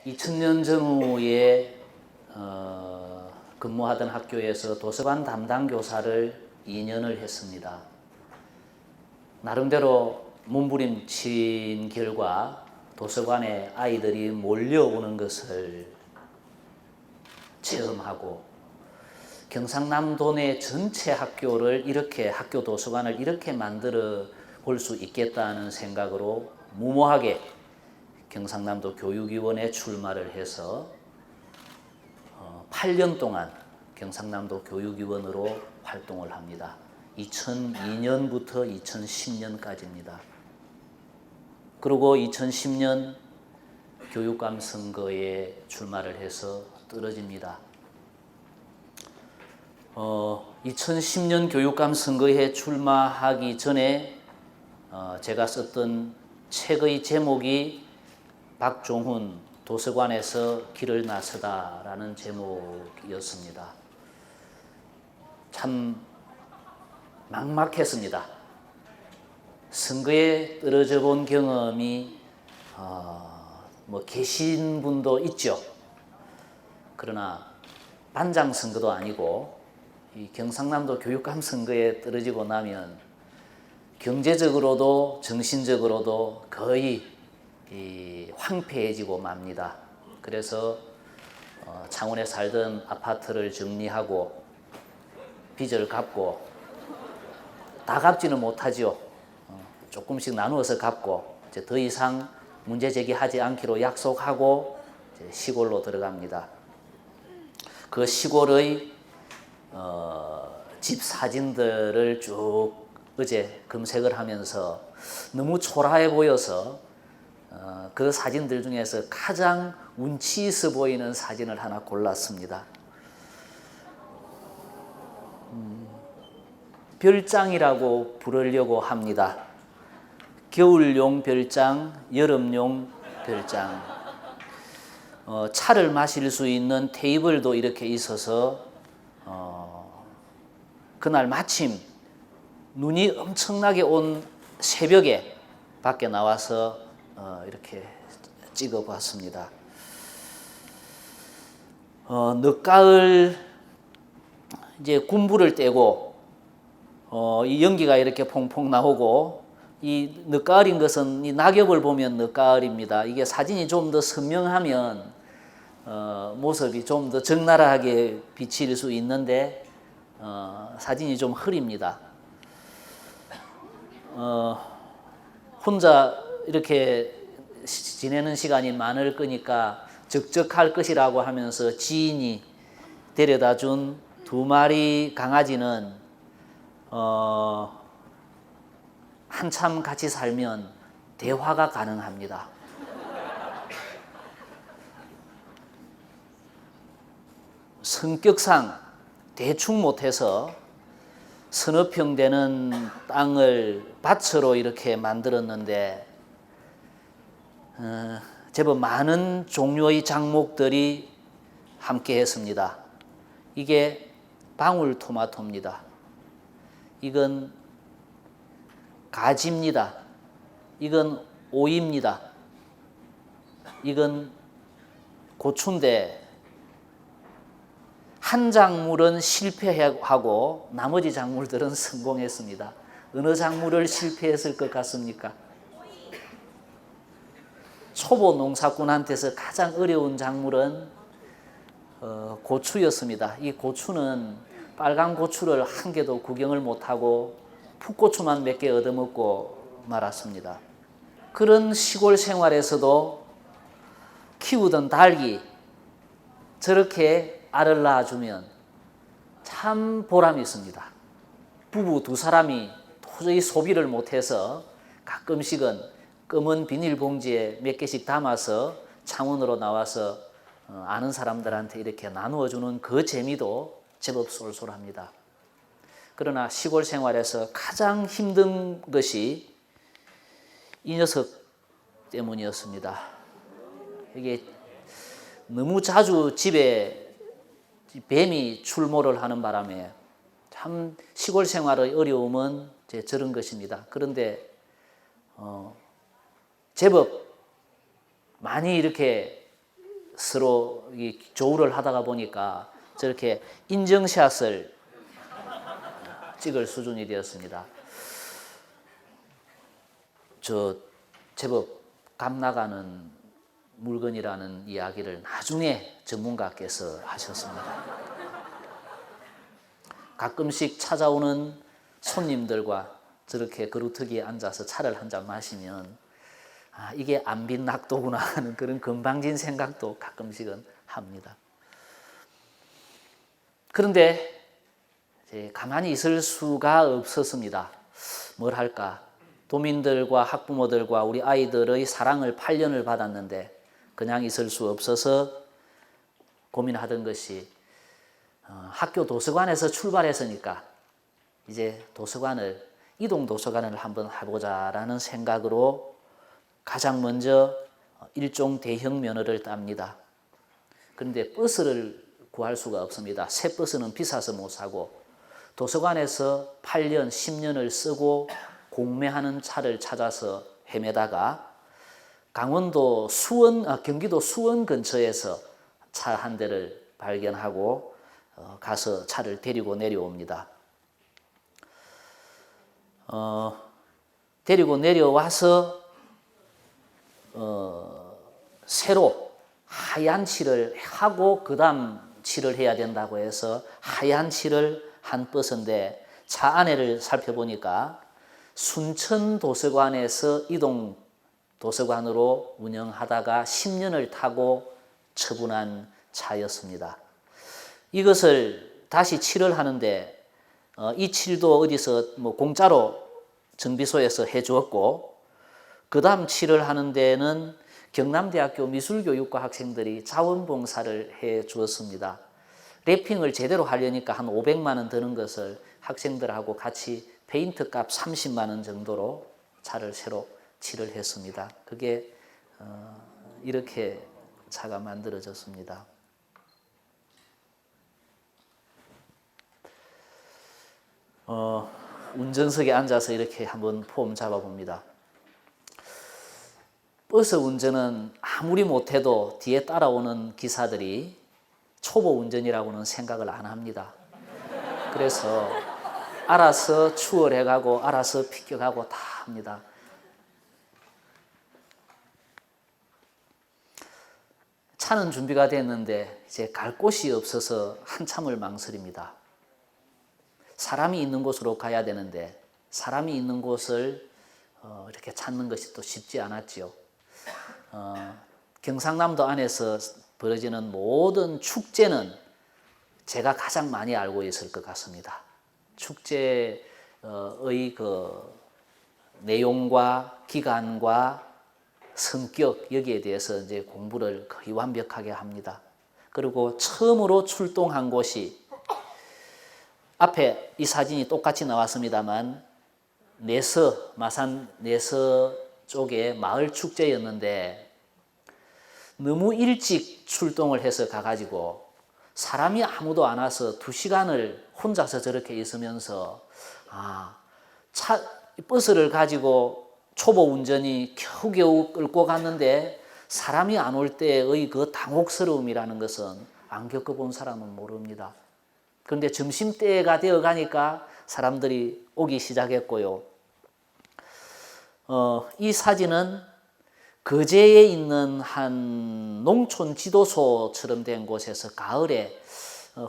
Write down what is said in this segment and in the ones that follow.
2000년 전후에 근무하던 학교에서 도서관 담당 교사를 2년을 했습니다. 나름대로 몸부림친 결과 도서관에 아이들이 몰려오는 것을 체험하고 경상남도 내 전체 학교를 이렇게 학교 도서관을 이렇게 만들어 볼 수 있겠다는 생각으로 무모하게 경상남도 교육위원회에 출마를 해서 8년 동안 경상남도 교육위원으로 활동을 합니다. 2002년부터 2010년까지입니다. 그리고 2010년 교육감 선거에 출마를 해서 떨어집니다. 2010년 교육감 선거에 출마하기 전에 제가 썼던 책의 제목이 박종훈 도서관에서 길을 나서다라는 제목이었습니다. 참 막막했습니다. 선거에 떨어져 본 경험이 계신 분도 있죠. 그러나 반장 선거도 아니고 이 경상남도 교육감 선거에 떨어지고 나면 경제적으로도 정신적으로도 거의 황폐해지고 맙니다. 그래서 창원에 살던 아파트를 정리하고 빚을 갚고 다 갚지는 못하죠. 조금씩 나누어서 갚고 이제 더 이상 문제 제기하지 않기로 약속하고 이제 시골로 들어갑니다. 그 시골의 집 사진들을 쭉 어제 검색을 하면서 너무 초라해 보여서 그 사진들 중에서 가장 운치 있어 보이는 사진을 하나 골랐습니다. 별장이라고 부르려고 합니다. 겨울용 별장, 여름용 별장. 차를 마실 수 있는 테이블도 이렇게 있어서 그날 마침 눈이 엄청나게 온 새벽에 밖에 나와서 이렇게 찍어봤습니다. 늦가을 이제 군부를 떼고 이 연기가 이렇게 퐁퐁 나오고 이 늦가을인 것은 이 낙엽을 보면 늦가을입니다. 이게 사진이 좀 더 선명하면 모습이 좀 더 적나라하게 비칠 수 있는데 사진이 좀 흐립니다. 혼자 이렇게 지내는 시간이 많을 거니까 적적할 것이라고 하면서 지인이 데려다 준 2마리 강아지는 한참 같이 살면 대화가 가능합니다. 성격상 대충 못해서 서너 평 되는 땅을 밭으로 이렇게 만들었는데 제법 많은 종류의 작목들이 함께 했습니다. 이게 방울토마토입니다. 이건 가지입니다. 이건 오이입니다. 이건 고추인데 한 작물은 실패하고 나머지 작물들은 성공했습니다. 어느 작물을 실패했을 것 같습니까? 초보 농사꾼한테서 가장 어려운 작물은 고추였습니다. 이 고추는 빨간 고추를 한 개도 구경을 못하고 풋고추만 몇 개 얻어먹고 말았습니다. 그런 시골 생활에서도 키우던 닭이 저렇게 알을 낳아주면 참 보람이 있습니다. 부부 2사람이 도저히 소비를 못해서 가끔씩은 검은 비닐봉지에 몇 개씩 담아서 창원으로 나와서 아는 사람들한테 이렇게 나누어주는 그 재미도 제법 쏠쏠합니다. 그러나 시골 생활에서 가장 힘든 것이 이 녀석 때문이었습니다. 이게 너무 자주 집에 뱀이 출몰을 하는 바람에 참 시골 생활의 어려움은 저런 것입니다. 그런데 제법 많이 이렇게 서로 조우를 하다가 보니까 저렇게 인증샷을 찍을 수준이 되었습니다. 저 제법 감 나가는 물건이라는 이야기를 나중에 전문가께서 하셨습니다. 가끔씩 찾아오는 손님들과 저렇게 그루터기에 앉아서 차를 한 잔 마시면 이게 안빈 낙도구나 하는 그런 건방진 생각도 가끔씩은 합니다. 그런데 가만히 있을 수가 없었습니다. 뭘 할까? 도민들과 학부모들과 우리 아이들의 사랑을 8년을 받았는데 그냥 있을 수 없어서 고민하던 것이 학교 도서관에서 출발했으니까 이제 이동 도서관을 한번 해보자라는 생각으로 가장 먼저 일종 대형 면허를 땁니다. 그런데 버스를 구할 수가 없습니다. 새 버스는 비싸서 못 사고 도서관에서 8년, 10년을 쓰고 공매하는 차를 찾아서 헤매다가 경기도 수원 근처에서 차 한 대를 발견하고 가서 차를 데리고 내려옵니다. 데리고 내려와서 새로 하얀 칠을 하고 그 다음 칠을 해야 된다고 해서 하얀 칠을 한 버스인데 차 안에를 살펴보니까 순천 도서관에서 이동 도서관으로 운영하다가 10년을 타고 처분한 차였습니다. 이것을 다시 칠을 하는데 이 칠도 어디서 공짜로 정비소에서 해주었고 그 다음 칠을 하는 데는 경남대학교 미술교육과 학생들이 자원봉사를 해 주었습니다. 래핑을 제대로 하려니까 한 500만 원 드는 것을 학생들하고 같이 페인트 값 30만 원 정도로 차를 새로 칠을 했습니다. 그게 이렇게 차가 만들어졌습니다. 운전석에 앉아서 이렇게 한번 폼 잡아봅니다. 버스 운전은 아무리 못해도 뒤에 따라오는 기사들이 초보 운전이라고는 생각을 안 합니다. 그래서 알아서 추월해가고 알아서 비껴가고 다 합니다. 차는 준비가 됐는데 이제 갈 곳이 없어서 한참을 망설입니다. 사람이 있는 곳으로 가야 되는데 사람이 있는 곳을 이렇게 찾는 것이 또 쉽지 않았지요. 경상남도 안에서 벌어지는 모든 축제는 제가 가장 많이 알고 있을 것 같습니다. 축제의 그 내용과 기간과 성격 여기에 대해서 이제 공부를 거의 완벽하게 합니다. 그리고 처음으로 출동한 곳이 앞에 이 사진이 똑같이 나왔습니다만 마산 내서 쪽에 마을 축제였는데 너무 일찍 출동을 해서 가가지고 사람이 아무도 안 와서 2시간을 혼자서 저렇게 있으면서 버스를 가지고 초보 운전이 겨우겨우 끌고 갔는데 사람이 안 올 때의 그 당혹스러움이라는 것은 안 겪어본 사람은 모릅니다. 그런데 점심때가 되어 가니까 사람들이 오기 시작했고요. 이 사진은 거제에 있는 한 농촌 지도소처럼 된 곳에서 가을에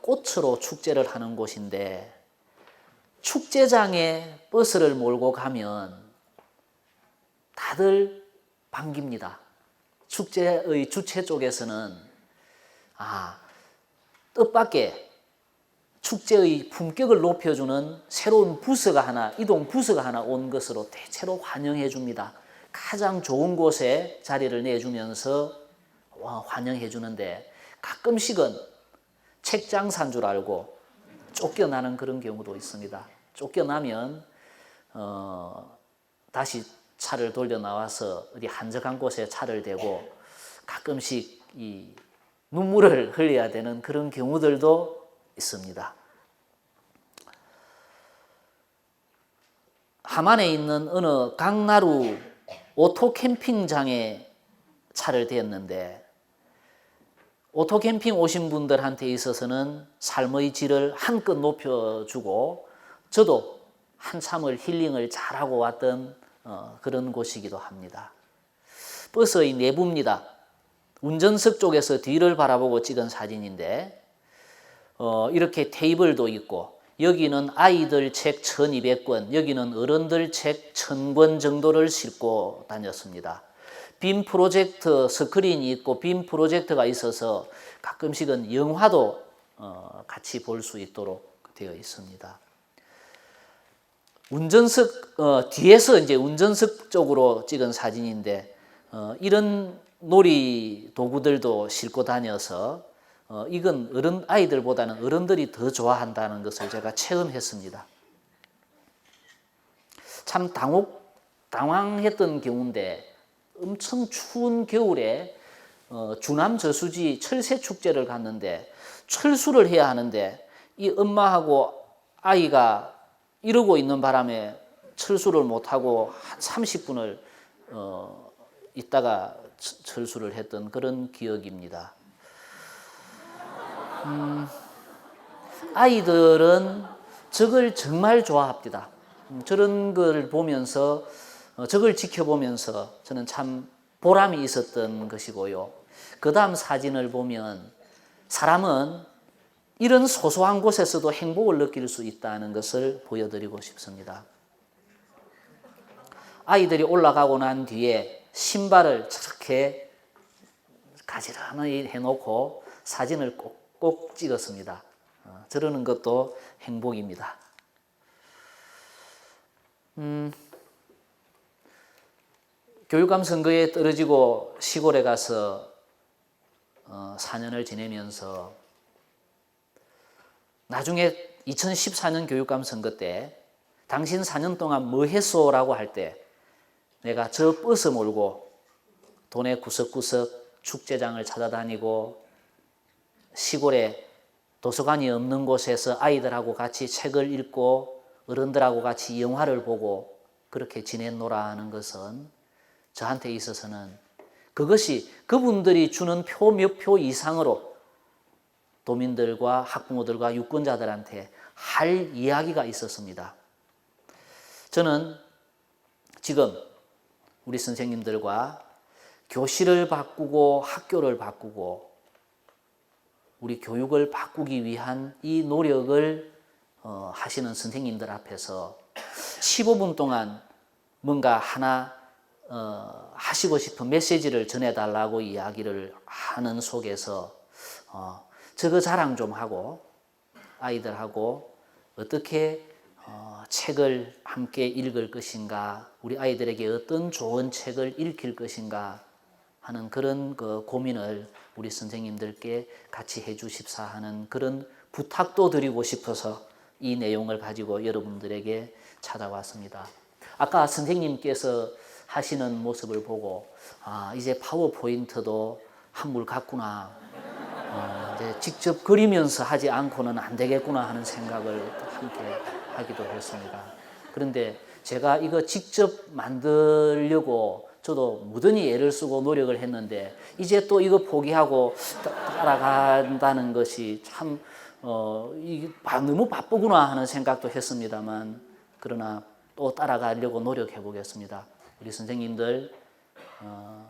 꽃으로 축제를 하는 곳인데 축제장에 버스를 몰고 가면 다들 반깁니다. 축제의 주최 쪽에서는 뜻밖의 축제의 품격을 높여주는 새로운 이동 부서가 하나 온 것으로 대체로 환영해 줍니다. 가장 좋은 곳에 자리를 내주면서 환영해 주는데 가끔씩은 책장산 줄 알고 쫓겨나는 그런 경우도 있습니다. 쫓겨나면 다시 차를 돌려 나와서 어디 한적한 곳에 차를 대고 가끔씩 이 눈물을 흘려야 되는 그런 경우들도 있습니다. 함안에 있는 어느 강나루 오토 캠핑장에 차를 대었는데 오토 캠핑 오신 분들한테 있어서는 삶의 질을 한껏 높여주고 저도 한참을 힐링을 잘하고 왔던 그런 곳이기도 합니다. 버스의 내부입니다. 운전석 쪽에서 뒤를 바라보고 찍은 사진인데 이렇게 테이블도 있고 여기는 아이들 책 1200권, 여기는 어른들 책 1000권 정도를 싣고 다녔습니다. 빔 프로젝터 스크린이 있고 빔 프로젝터가 있어서 가끔씩은 영화도 같이 볼 수 있도록 되어 있습니다. 운전석 뒤에서 이제 운전석 쪽으로 찍은 사진인데 이런 놀이 도구들도 싣고 다녀서 이건 아이들보다는 어른들이 더 좋아한다는 것을 제가 체험했습니다. 참 당황했던 경우인데 엄청 추운 겨울에 주남 저수지 철새 축제를 갔는데 철수를 해야 하는데 이 엄마하고 아이가 이러고 있는 바람에 철수를 못하고 한 30분을 있다가 철수를 했던 그런 기억입니다. 아이들은 저걸 정말 좋아합니다. 저런 걸 보면서 저걸 지켜보면서 저는 참 보람이 있었던 것이고요. 그 다음 사진을 보면 사람은 이런 소소한 곳에서도 행복을 느낄 수 있다는 것을 보여드리고 싶습니다. 아이들이 올라가고 난 뒤에 신발을 저렇게 가지런히 해놓고 사진을 꼭 찍었습니다. 저러는 것도 행복입니다. 교육감 선거에 떨어지고 시골에 가서 4년을 지내면서 나중에 2014년 교육감 선거 때 당신 4년 동안 뭐 했소? 라고 할 때 내가 저 버스 몰고 동네 구석구석 축제장을 찾아다니고 시골에 도서관이 없는 곳에서 아이들하고 같이 책을 읽고 어른들하고 같이 영화를 보고 그렇게 지냈노라 하는 것은 저한테 있어서는 그것이 그분들이 주는 표 몇 표 이상으로 도민들과 학부모들과 유권자들한테 할 이야기가 있었습니다. 저는 지금 우리 선생님들과 교실을 바꾸고 학교를 바꾸고 우리 교육을 바꾸기 위한 이 노력을 하시는 선생님들 앞에서 15분 동안 뭔가 하나 하시고 싶은 메시지를 전해달라고 이야기를 하는 속에서 저거 자랑 좀 하고 아이들하고 어떻게 책을 함께 읽을 것인가, 우리 아이들에게 어떤 좋은 책을 읽힐 것인가 하는 그런 고민을 우리 선생님들께 같이 해주십사 하는 그런 부탁도 드리고 싶어서 이 내용을 가지고 여러분들에게 찾아왔습니다. 아까 선생님께서 하시는 모습을 보고 이제 파워포인트도 한물 같구나, 이제 직접 그리면서 하지 않고는 안 되겠구나 하는 생각을 함께 하기도 했습니다. 그런데 제가 이거 직접 만들려고 저도 무던히 애를 쓰고 노력을 했는데 이제 또 이거 포기하고 따라간다는 것이 참 너무 바쁘구나 하는 생각도 했습니다만 그러나 또 따라가려고 노력해 보겠습니다. 우리 선생님들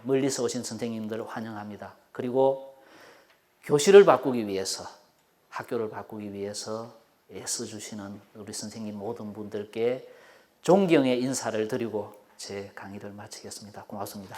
멀리서 오신 선생님들 환영합니다. 그리고 교실을 바꾸기 위해서 학교를 바꾸기 위해서 애써주시는 우리 선생님 모든 분들께 존경의 인사를 드리고 제 강의를 마치겠습니다. 고맙습니다.